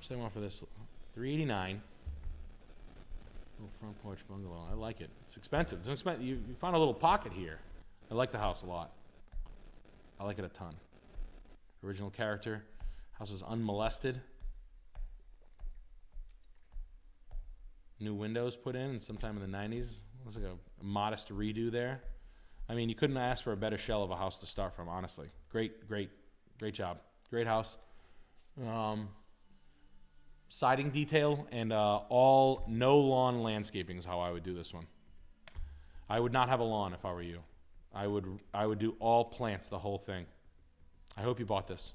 much they want for this? $389. Little front porch bungalow. I like it. It's expensive. It's expensive. You found a little pocket here. I like the house a lot. I like it a ton. Original character. House is unmolested. New windows put in sometime in the 90s. Looks like a modest redo there. I mean, you couldn't ask for a better shell of a house to start from, honestly. Great job. Great house. Siding detail and all no lawn landscaping is how I would do this one. I would not have a lawn if I were you. I would do all plants, the whole thing. I hope you bought this.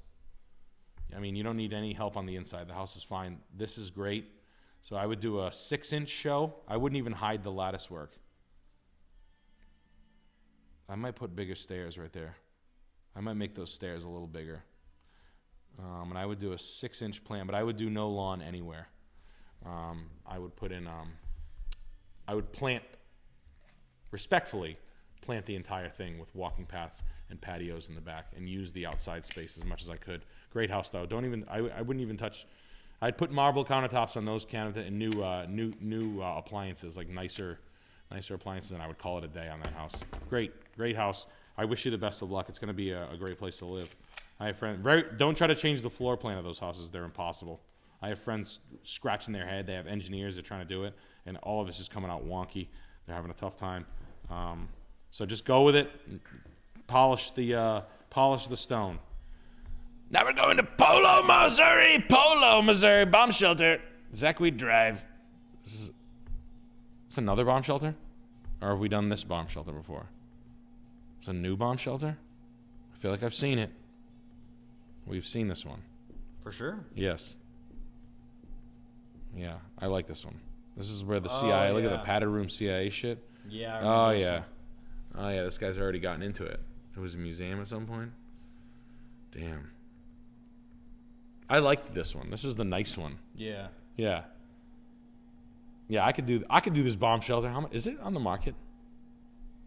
I mean, you don't need any help on the inside. The house is fine. This is great. So I would do a 6-inch show. I wouldn't even hide the lattice work. I might put bigger stairs right there. I might make those stairs a little bigger. And I would do a 6-inch plan, but I would do no lawn anywhere. I would put in, I would respectfully plant the entire thing with walking paths and patios in the back and use the outside space as much as I could. Great house though. I wouldn't even touch. I'd put marble countertops on those cabinets and new appliances, like nicer appliances, and I would call it a day on that house. Great house. I wish you the best of luck. It's going to be a great place to live. I have friends. Don't try to change the floor plan of those houses. They're impossible. I have friends scratching their head. They have engineers that are trying to do it, and all of it's just coming out wonky. They're having a tough time. So just go with it. Polish the stone. Now we're going to Polo, Missouri bomb shelter. Zackweed Drive. It's another bomb shelter? Or have we done this bomb shelter before? It's a new bomb shelter? I feel like I've seen it. We've seen this one. For sure. Yes. Yeah, I like this one. This is where the CIA, look at the padded room CIA shit. Yeah, I remember this one. Oh, yeah, this guy's already gotten into it. It was a museum at some point. Damn. I liked this one. This is the nice one. Yeah. Yeah. Yeah, I could do this bomb shelter. How much is it on the market?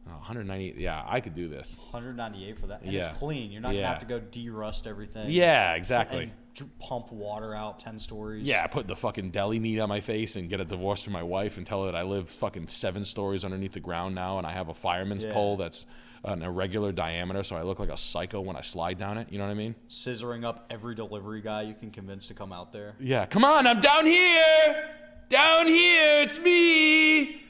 Oh, 198. Yeah, I could do this. 198 for that. And it's clean. You're not gonna have to go de-rust everything. Yeah, exactly. And pump water out 10 stories. Yeah, put the fucking deli meat on my face and get a divorce from my wife and tell her that I live fucking 7 stories underneath the ground now and I have a fireman's pole that's an irregular diameter, so I look like a psycho when I slide down it. You know what I mean? Scissoring up every delivery guy you can convince to come out there. Yeah, come on, I'm down here. Down here, it's me.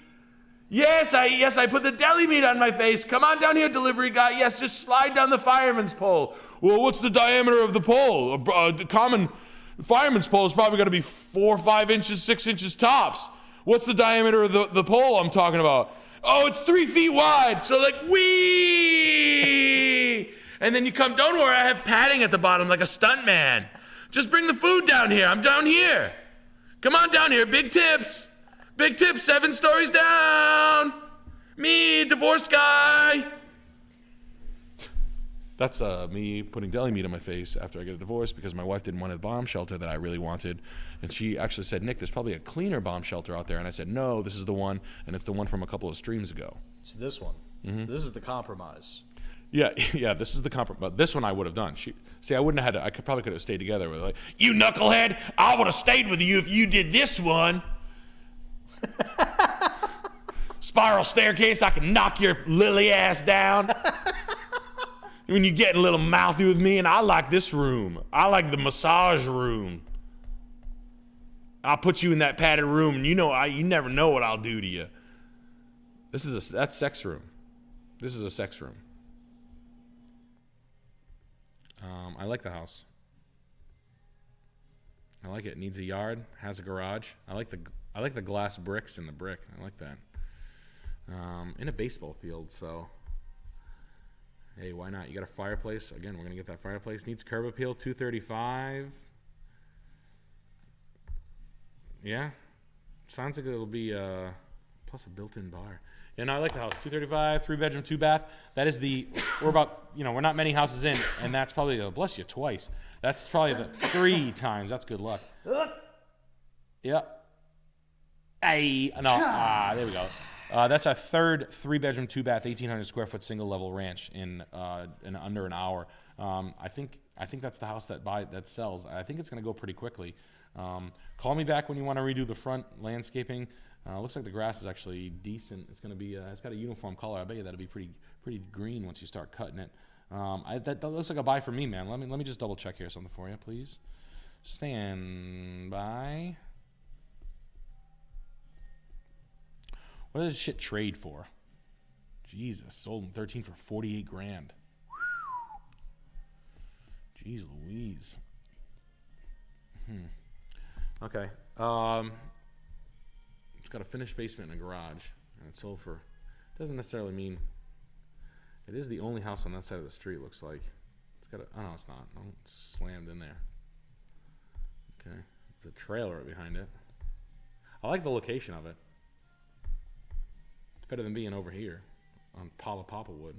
Yes, I put the deli meat on my face. Come on down here, delivery guy. Yes, just slide down the fireman's pole. Well, what's the diameter of the pole? The common fireman's pole is probably going to be 4 or 5 inches, 6 inches tops. What's the diameter of the pole I'm talking about? Oh, it's 3 feet wide. So like, wee! And then you come, don't worry, I have padding at the bottom like a stuntman. Just bring the food down here. I'm down here. Come on down here, big tips. Big tips, 7 stories down. Me, divorce guy. That's me putting deli meat on my face after I get a divorce because my wife didn't want a bomb shelter that I really wanted. And she actually said, Nick, there's probably a cleaner bomb shelter out there. And I said, no, this is the one. And it's the one from a couple of streams ago. It's this one. Mm-hmm. This is the compromise. Yeah, this is the compromise. This one I would have done. I wouldn't have had to. I probably could have stayed together with like, you knucklehead, I would have stayed with you if you did this one. Spiral staircase, I can knock your lily ass down. When you get a little mouthy with me, and I like this room. I like the massage room. I'll put you in that padded room, and you never know what I'll do to you. That's sex room. This is a sex room. I like the house. I like it. It needs a yard. Has a garage. I like the glass bricks in the brick. I like that. In a baseball field, so hey, why not? You got a fireplace. Again, we're gonna get that fireplace. Needs curb appeal. $235. Yeah, sounds like it'll be plus a built-in bar. And I like the house. $235, 3-bedroom, 2-bath. That is we're not many houses in, and that's probably, bless you, twice. That's probably the 3 times. That's good luck. Yep. Hey, no, there we go. That's our 3rd 3-bedroom, 2-bath, 1,800 square foot single level ranch in under an hour. I think that's the house that sells. I think it's going to go pretty quickly. Call me back when you want to redo the front landscaping. Looks like the grass is actually decent. It's going to be, it's got a uniform color. I bet you that'll be pretty green once you start cutting it. That looks like a buy for me, man. Let me just double check here something for you, please. Stand by. What does this shit trade for? Jesus, sold in 13 for 48 grand. Jeez Louise. Okay. It's got a finished basement and a garage, and it's sold for. Doesn't necessarily mean. It is the only house on that side of the street. Looks like. It's got a. Oh no, it's not. No, it's slammed in there. Okay. There's a trailer right behind it. I like the location of it. It's better than being over here on Palapapa Wood.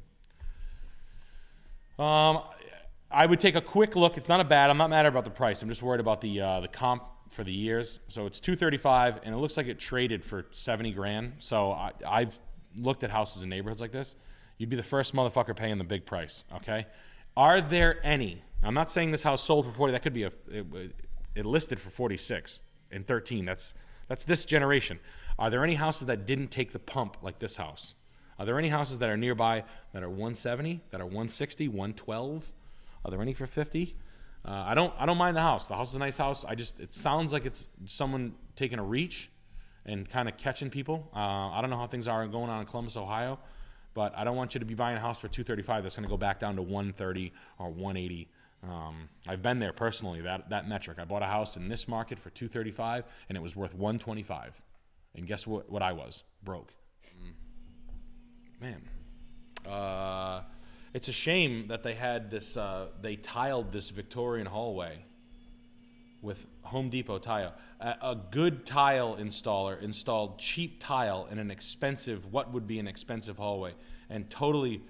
I would take a quick look. It's not a bad. I'm not mad about the price. I'm just worried about the comp for the years. So it's $235, and it looks like it traded for 70 grand. So I've looked at houses in neighborhoods like this. You'd be the first motherfucker paying the big price. Okay. Are there any? I'm not saying this house sold for 40. That could be it listed for 46 and 13. That's this generation. Are there any houses that didn't take the pump like this house? Are there any houses that are nearby that are 170, that are 160, 112? Are there any for 50? I don't mind the house. The house is a nice house. It sounds like it's someone taking a reach and kind of catching people. I don't know how things are going on in Columbus, Ohio, but I don't want you to be buying a house for $235 that's going to go back down to 130 or 180. I've been there personally, that metric. I bought a house in this market for $235 and it was worth $125. And guess what I was? Broke. Man. It's a shame that they had this, they tiled this Victorian hallway with Home Depot tile. A good tile installer installed cheap tile in what would be an expensive hallway, and totally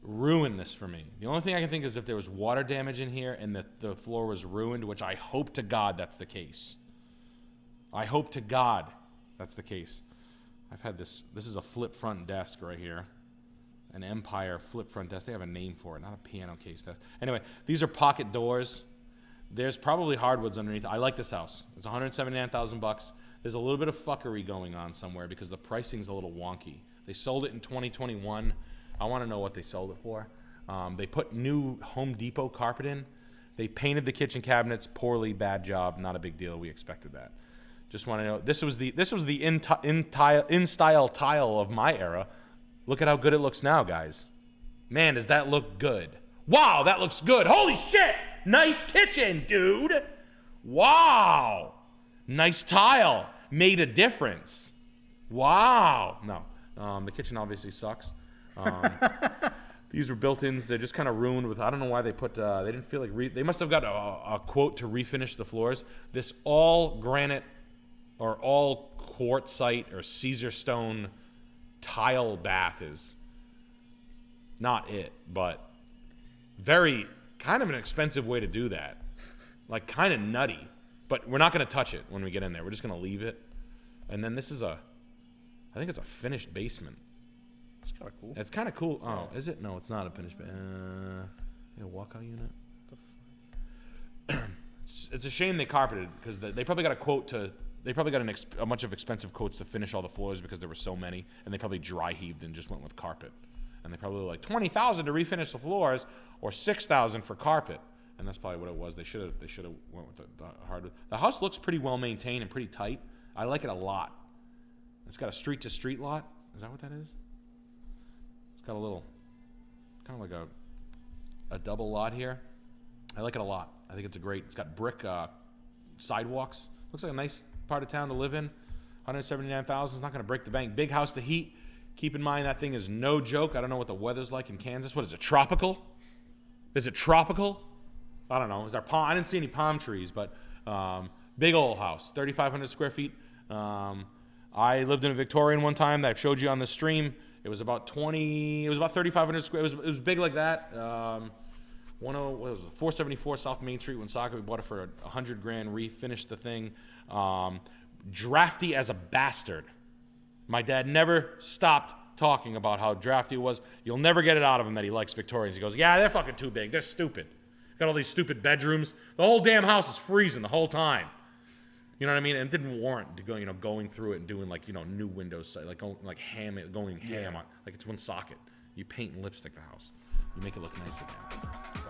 ruined this for me. The only thing I can think is if there was water damage in here and the floor was ruined, which I hope to God that's the case. I hope to God that's the case. I've had this is a flip front desk right here. An Empire flip front desk. They have a name for it, not a piano case desk. Anyway, these are pocket doors. There's probably hardwoods underneath. I like this house. It's $179,000. There's a little bit of fuckery going on somewhere because the pricing's a little wonky. They sold it in 2021. I want to know what they sold it for. They put new Home Depot carpet in. They painted the kitchen cabinets poorly. Bad job. Not a big deal. We expected that. Just want to know. This was the in style tile of my era. Look at how good it looks now, guys. Man, does that look good. Wow, that looks good. Holy shit! Nice kitchen, dude. Wow. Nice tile. Made a difference. Wow. No, the kitchen obviously sucks. These were built-ins. They're just kind of ruined with, I don't know why they put, they didn't feel like, they must have got a quote to refinish the floors. This all granite or all quartzite or Caesar stone tile bath is not it, but very kind of an expensive way to do that. Like kind of nutty, but we're not going to touch it when we get in there. We're just going to leave it. And then this is I think it's a finished basement. It's kind of cool. It's kind of cool. Oh, is it? No, it's not a finished basement. A walkout unit. It's a shame they carpeted because they probably got a quote to. They probably got a bunch of expensive quotes to finish all the floors because there were so many, and they probably dry heaved and just went with carpet. And they probably were like $20,000 to refinish the floors, or $6,000 for carpet, and that's probably what it was. They should have went with the hardwood. The house looks pretty well maintained and pretty tight. I like it a lot. It's got a street to street lot. Is that what that is? It's got a little, kind of like a double lot here. I like it a lot. I think it's got brick sidewalks. Looks like a nice part of town to live in. $179,000 is not going to break the bank. Big house to heat. Keep in mind that thing is no joke. I don't know what the weather's like in Kansas. What is it, tropical? Is it tropical? I don't know. Is there palm? I didn't see any palm trees, but big old house, 3,500 square feet. I lived in a Victorian one time that I've showed you on the stream. It was about 3,500 square. It was big like that. 474 South Main Street, Woonsocket. We bought it for $100,000. Refinished the thing. Drafty as a bastard. My dad never stopped talking about how drafty it was. You'll never get it out of him that he likes Victorians. He goes, yeah, they're fucking too big. They're stupid. Got all these stupid bedrooms. The whole damn house is freezing the whole time. You know what I mean? And it didn't warrant to go, going through it and doing like, new windows, like going ham on, like it's one socket. You paint and lipstick the house. You make it look nice again.